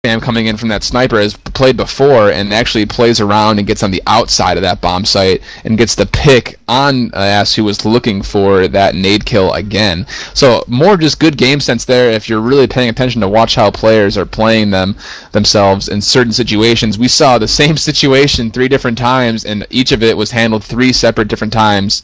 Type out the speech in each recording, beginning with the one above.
spam coming in from that sniper has played before and actually plays around and gets on the outside of that bomb site and gets the pick on Ass, who was looking for that nade kill again. So more just good game sense there if you're really paying attention to watch how players are playing themselves in certain situations. We saw the same situation 3 different times, and each of it was handled 3 separate different times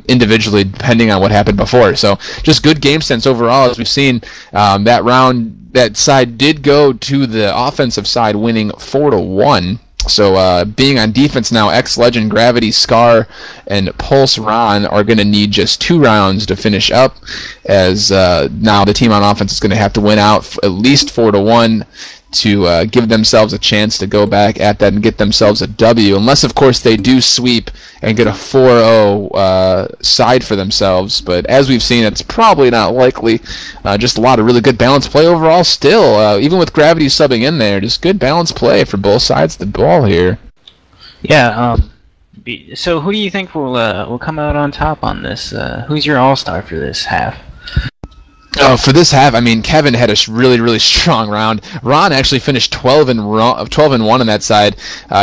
individually, depending on what happened before. So just good game sense overall, as we've seen. That round, that side did go to the offensive side, winning 4-1. So being on defense now, xLegend, Gravity, Scar, and Pulse Ron are going to need just 2 rounds to finish up, as now the team on offense is going to have to win out at least 4-1 to give themselves a chance to go back at that and get themselves a W, unless of course they do sweep and get a 4-0 side for themselves. But as we've seen, it's probably not likely. Just a lot of really good balanced play overall still, even with Gravity subbing in there. Just good balanced play for both sides of the ball here. Yeah, so who do you think will come out on top on this? Who's your all-star for this half? Oh, for this half, I mean, Kevin had a really, really strong round. Ron actually finished 12-1 on that side.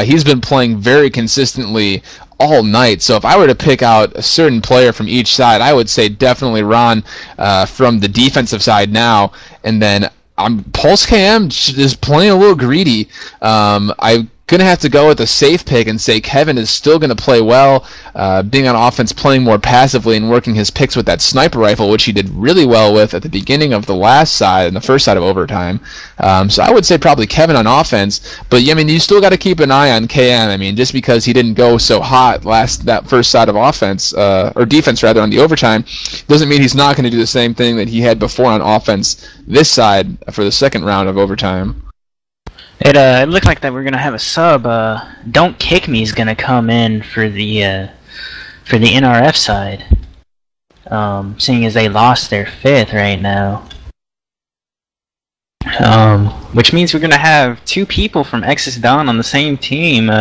He's been playing very consistently all night. So if I were to pick out a certain player from each side, I would say definitely Ron from the defensive side now. And then Pulse KM is playing a little greedy. I'm going to have to go with a safe pick and say Kevin is still going to play well, being on offense, playing more passively and working his picks with that sniper rifle, which he did really well with at the beginning of the last side and the first side of overtime. So I would say probably Kevin on offense, but yeah, I mean, you still got to keep an eye on KM. I mean, just because he didn't go so hot that first side of offense, or defense rather, on the overtime, doesn't mean he's not going to do the same thing that he had before on offense this side for the second round of overtime. It looked like that we're gonna have a sub. DontKickMe is gonna come in for the NRF side, seeing as they lost their 5th right now. Which means we're gonna have 2 people from xxisdawn on the same team.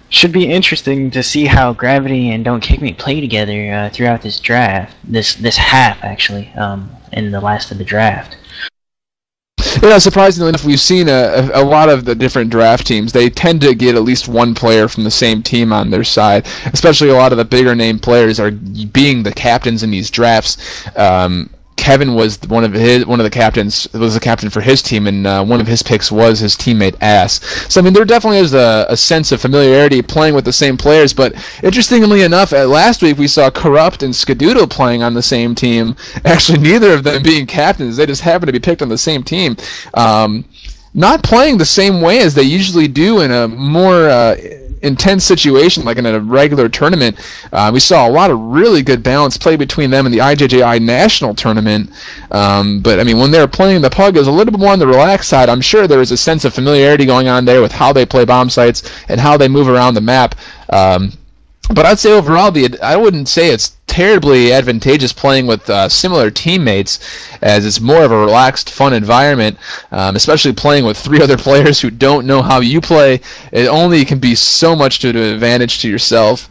Should be interesting to see how Gravity and DontKickMe play together throughout this draft. This half actually, in the last of the draft. Yeah, surprisingly enough, we've seen a lot of the different draft teams. They tend to get at least one player from the same team on their side, especially a lot of the bigger name players are being the captains in these drafts. Kevin was one of the captains, was the captain for his team, and one of his picks was his teammate Ass. So I mean, there definitely is a sense of familiarity playing with the same players. But interestingly enough, last week we saw Corrupt and Skadoodle playing on the same team. Actually, neither of them being captains; they just happened to be picked on the same team. Not playing the same way as they usually do in a more intense situation like in a regular tournament. We saw a lot of really good balance play between them and the IJJI national tournament, but I mean, when they were playing the pug, it was a little bit more on the relaxed side. I'm sure there was a sense of familiarity going on there with how they play bomb sites and how they move around the map. But I'd say overall, I wouldn't say it's terribly advantageous playing with similar teammates, as it's more of a relaxed, fun environment, especially playing with 3 other players who don't know how you play. It only can be so much to the advantage to yourself.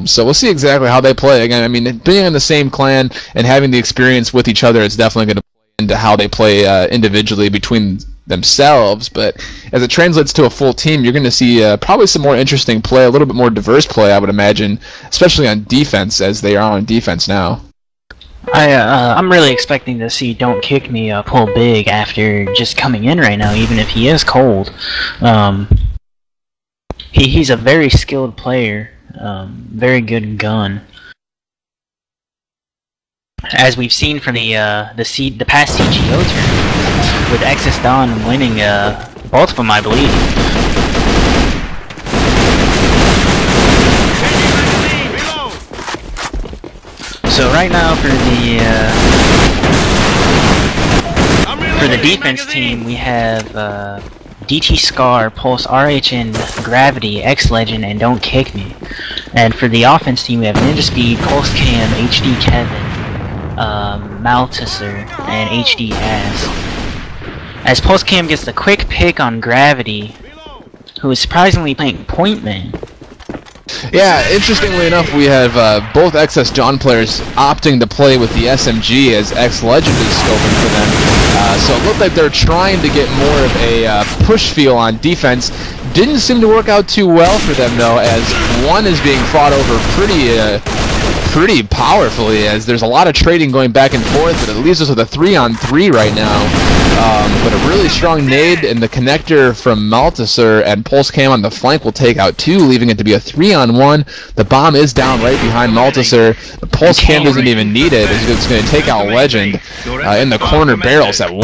So we'll see exactly how they play. Again, I mean, being in the same clan and having the experience with each other, it's definitely going to play into how they play individually between themselves, but as it translates to a full team, you're going to see probably some more interesting play, a little bit more diverse play, I would imagine, especially on defense, as they are on defense now. I'm really expecting to see DontKickMe pull big after just coming in right now, even if he is cold. He's a very skilled player, very good gun. As we've seen from the past CGO tournament, with xxisdawn winning both of them, I believe. So right now for the defense team, we have DT Scar, Pulse, RHN, Gravity, xLegend, and DontKickMe. And for the offense team, we have NinjaSpeed, Pulse Cam, HD Kevin, Malteser, and HD Ass. As Pulse Cam gets the quick pick on Gravity, who is surprisingly playing point man. Yeah, interestingly enough, we have both xSdawn players opting to play with the SMG as xLegend is scoping for them. So it looked like they're trying to get more of a push feel on defense. Didn't seem to work out too well for them, though, as one is being fought over pretty powerfully, as there's a lot of trading going back and forth, but it leaves us with a 3-on-3 right now. But a really strong nade in the connector from iMalteser, and Pulse Cam on the flank will take out 2, leaving it to be a 3-on-1. The bomb is down right behind iMalteser. The Pulse Cam doesn't even need it, as it's going to take out Legend in the corner barrels at 1,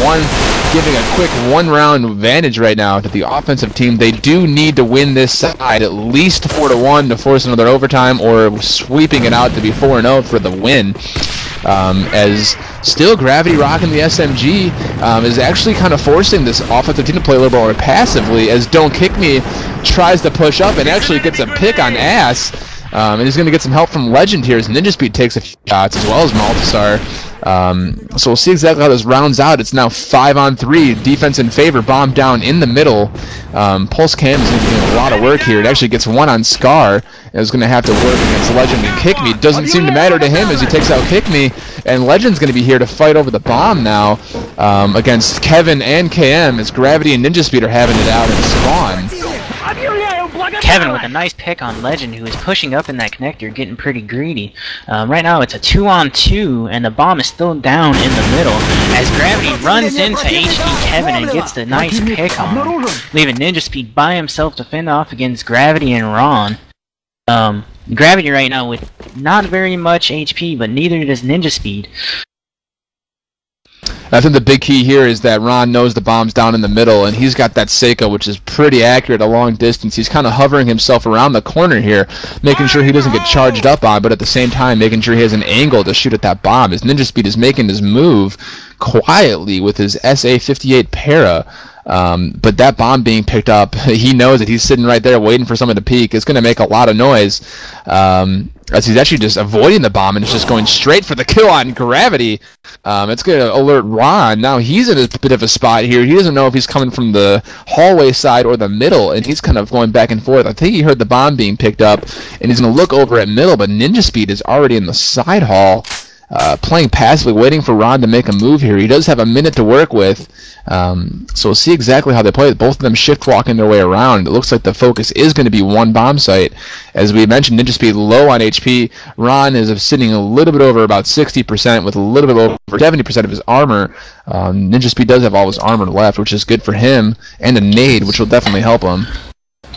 giving a quick 1-round advantage right now to the offensive team. They do need to win this side at least 4-1 to force another overtime, or sweeping it out to be 4-0 for the win. As still Gravity rocking the SMG is actually kind of forcing this offensive team to play a little more passively, as DontKickMe tries to push up and actually gets a pick on Ass. And he's going to get some help from Legend here as NinjaSpeed takes a few shots, as well as iMalteser. So we'll see exactly how this rounds out. It's now 5-on-3, defense in favor, bomb down in the middle. Pulse Cam is going to be doing a lot of work here. It actually gets 1 on Scar, and is going to have to work against Legend and KickMe. Doesn't seem to matter to him as he takes out KickMe, and Legend's going to be here to fight over the bomb now against Kevin and KM, as Gravity and NinjaSpeed are having it out in Spawn. Kevin with a nice pick on Legend, who is pushing up in that connector, getting pretty greedy. Right now it's a 2-on-2, and the bomb is still down in the middle, as Gravity runs into HD Kevin and gets the nice pick on him, leaving NinjaSpeed by himself to fend off against Gravity and Ron. Gravity right now with not very much HP, but neither does NinjaSpeed. I think the big key here is that Ron knows the bomb's down in the middle, and he's got that Seiko, which is pretty accurate a long distance. He's kind of hovering himself around the corner here, making sure he doesn't get charged up on, but at the same time making sure he has an angle to shoot at that bomb. As NinjaSpeed is making his move quietly with his SA-58 Para. But that bomb being picked up, he knows that he's sitting right there waiting for someone to peek. It's going to make a lot of noise, as he's actually just avoiding the bomb and it's just going straight for the kill on Gravity. It's going to alert Ron. Now he's in a bit of a spot here. He doesn't know if he's coming from the hallway side or the middle, and he's kind of going back and forth. I think he heard the bomb being picked up, and he's going to look over at middle, but NinjaSpeed is already in the side hall. Playing passively, waiting for Ron to make a move here. He does have a minute to work with, so we'll see exactly how they play. Both of them shift walking their way around. It looks like the focus is going to be one bomb site. As we mentioned, NinjaSpeed low on HP. Ron is sitting a little bit over about 60% with a little bit over 70% of his armor. NinjaSpeed does have all his armor left, which is good for him, and a nade, which will definitely help him.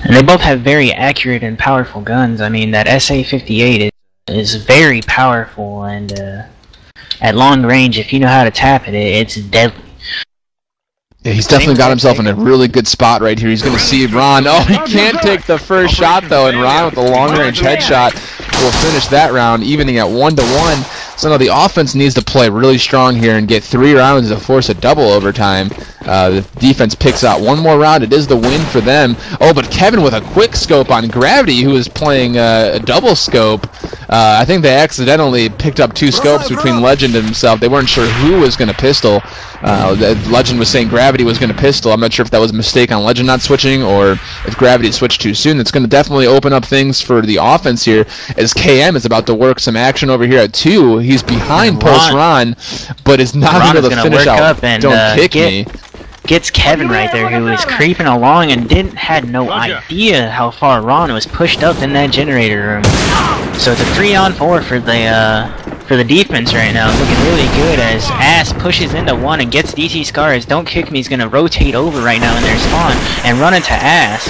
And they both have very accurate and powerful guns. I mean, that SA-58 is very powerful, and at long range, if you know how to tap it, it's deadly. Yeah, he's definitely got himself in a really good spot right here. He's going to see Ron. Oh, he can't take the first shot, though, and Ron with the long-range headshot will finish that round, evening at 1-1. So now the offense needs to play really strong here and get 3 rounds to force a double overtime. The defense picks out 1 more round. It is the win for them. Oh, but Kevin with a quick scope on Gravity, who is playing a double scope. I think they accidentally picked up 2 scopes between Legend and himself. They weren't sure who was going to pistol. Legend was saying Gravity was going to pistol. I'm not sure if that was a mistake on Legend not switching or if Gravity switched too soon. That's going to definitely open up things for the offense here, as KM is about to work some action over here at 2. He's behind Pulse Ron, but is not able to finish out. DontKickMe. Gets Kevin right there, who is creeping along and had no idea how far Ron was pushed up in that generator room. So it's a 3-on-4 for the defense right now. It's looking really good as Ass pushes into 1 and gets DT Scar, as DontKickMe is going to rotate over right now in their spawn and run into Ass.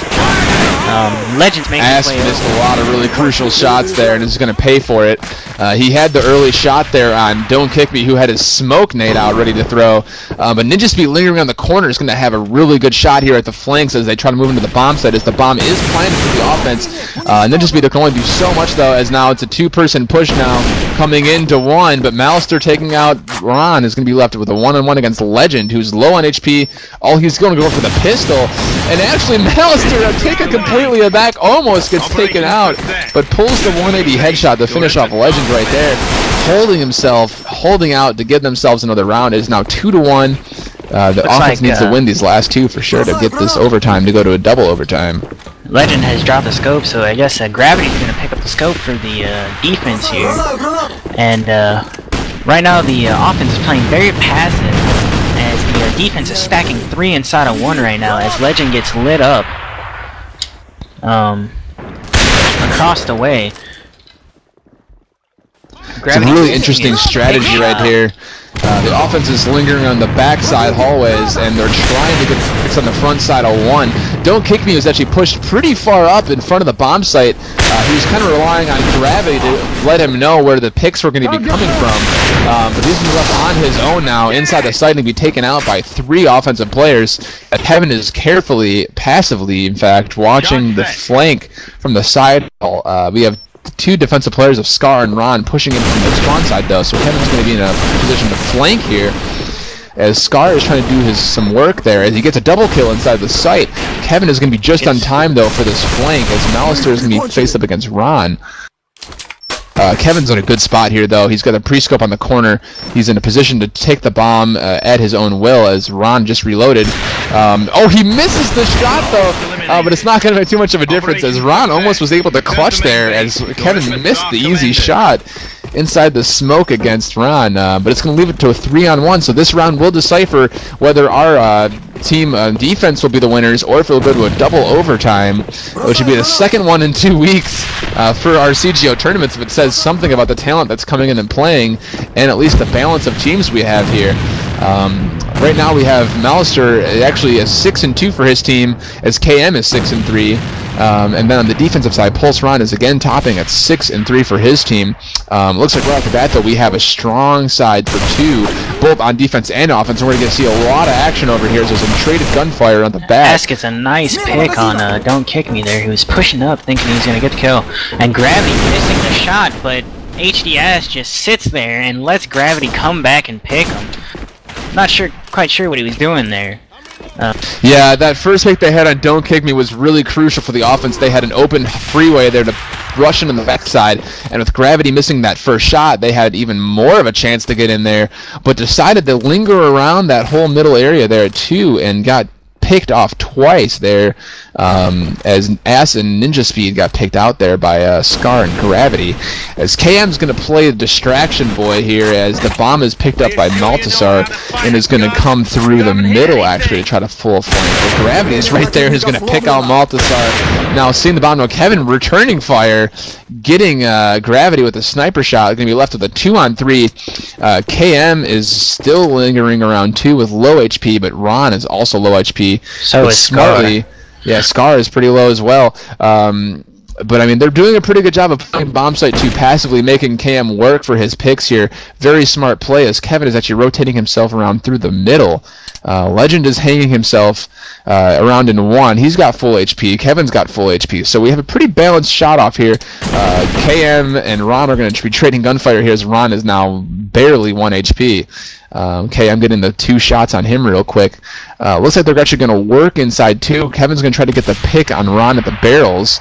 Legend's making Ass missed a lot of really crucial shots there and is going to pay for it. He had the early shot there on DontKickMe, who had his smoke nade out ready to throw. But NinjaSpeed lingering on the corner is going to have a really good shot here at the flanks as they try to move into the bomb site, as the bomb is planted for the offense. NinjaSpeed can only do so much, though, as now it's a 2-person push now coming into 1, but iMalteser taking out Ron is going to be left with a 1-on-1 against Legend, who's low on HP. He's going to go for the pistol, and actually iMalteser, taken completely aback, almost gets taken out, but pulls the 180 headshot to finish off Legend right there, holding out to give themselves another round. It is now 2-1. The offense needs to win these last 2 for sure to get this overtime to go to a double overtime. Legend has dropped the scope, so I guess Gravity's going to pick up the scope for the defense here. And right now the offense is playing very passive, as the defense is stacking 3 inside of 1 right now, as Legend gets lit up across the way. It's a really interesting strategy right here. The offense is lingering on the backside hallways, and they're trying to get picks on the front side of 1. DontKickMe was actually pushed pretty far up in front of the bomb site. He was kind of relying on Gravity to let him know where the picks were going to be coming from. But he's left on his own now inside the site and be taken out by 3 offensive players. Kevin is carefully, passively, in fact, watching the flank from the side. We have 2 defensive players of Scar and Ron pushing in from the spawn side, though, so Kevin's going to be in a position to flank here, as Scar is trying to do some work there. As he gets a double kill inside the site, Kevin is going to be just on time, though, for this flank, as iMalteser is going to be faced up against Ron. Kevin's in a good spot here, though. He's got a pre-scope on the corner. He's in a position to take the bomb at his own will, as Ron just reloaded. Oh, he misses the shot, though, but it's not going to make too much of a difference, as Ron almost was able to clutch there, as Kevin missed the easy shot inside the smoke against Ron. But it's going to leave it to a 3-on-1, so this round will decipher whether our team defense will be the winners, or if it'll go to a double overtime, which would be the second one in 2 weeks for our CGO tournaments, if it says something about the talent that's coming in and playing, and at least the balance of teams we have here. Right now we have iMalteser actually is 6-2 for his team, as KM is 6-3. And then on the defensive side, Pulse Ron is again topping at 6-3 for his team. Looks like right off the bat, though, we have a strong side for 2, both on defense and offense. And we're going to see a lot of action over here. So there's some traded gunfire on the back. Ask gets a nice pick on DontKickMe there. He was pushing up, thinking he was going to get the kill. And Gravity missing the shot, but HDS just sits there and lets Gravity come back and pick him. Not quite sure what he was doing there. Yeah, that first pick they had on DontKickMe was really crucial for the offense. They had an open freeway there to rush in on the backside, and with Gravity missing that first shot, they had even more of a chance to get in there, but decided to linger around that whole middle area there too, and got picked off twice there, as Ass and NinjaSpeed got picked out there by Scar and Gravity. As KM's going to play the distraction boy here, as the bomb is picked up by iMalteser and is going to come through the middle actually to try to full flank. But Gravity is right there, who's going to pick out iMalteser. Now seeing the bomb, now Kevin returning fire, getting Gravity with a sniper shot. Going to be left with a 2-on-3. KM is still lingering around 2 with low HP, but Ron is also low HP. So is Scar. Yeah, Scar is pretty low as well. But I mean, they're doing a pretty good job of playing bomb site 2 passively, making KM work for his picks here. Very smart play, as Kevin is actually rotating himself around through the middle. Legend is hanging himself around in 1. He's got full HP. Kevin's got full HP. So we have a pretty balanced shot off here. KM and Ron are going to be trading gunfire here, as Ron is now barely 1 HP. Okay, I'm getting the 2 shots on him real quick. Looks like they're actually going to work inside 2. Kevin's going to try to get the pick on Ron at the barrels.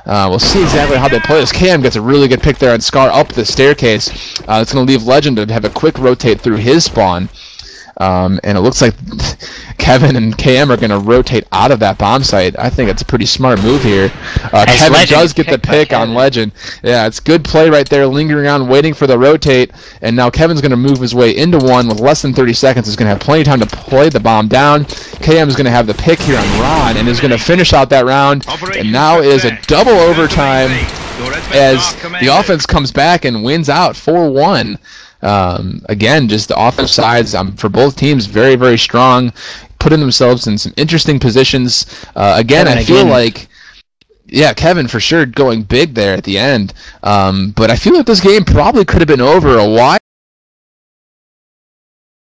We'll see exactly how they play this. KM gets a really good pick there on Scar up the staircase. It's going to leave Legend to have a quick rotate through his spawn. And it looks like Kevin and KM are going to rotate out of that bomb site. I think it's a pretty smart move here. Kevin Legend does get the pick on Legend. Yeah, it's good play right there, lingering around, waiting for the rotate. And now Kevin's going to move his way into 1 with less than 30 seconds. He's going to have plenty of time to play the bomb down. KM is going to have the pick here on Ron and is going to finish out that round. And now is a double overtime, as the offense comes back and wins out 4-1. Again, just the offensive sides for both teams very, very strong, putting themselves in some interesting positions. Again, I feel like, yeah, Kevin for sure going big there at the end. But I feel like this game probably could have been over a while